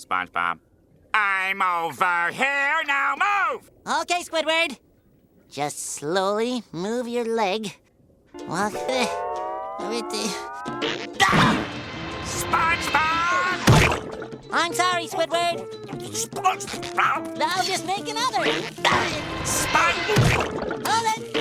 SpongeBob. I'm over here, now move! Okay, Squidward. Just slowly move your leg. Walk SpongeBob! I'm sorry, Squidward. SpongeBob! I'll just make another. SpongeBob! Hold it.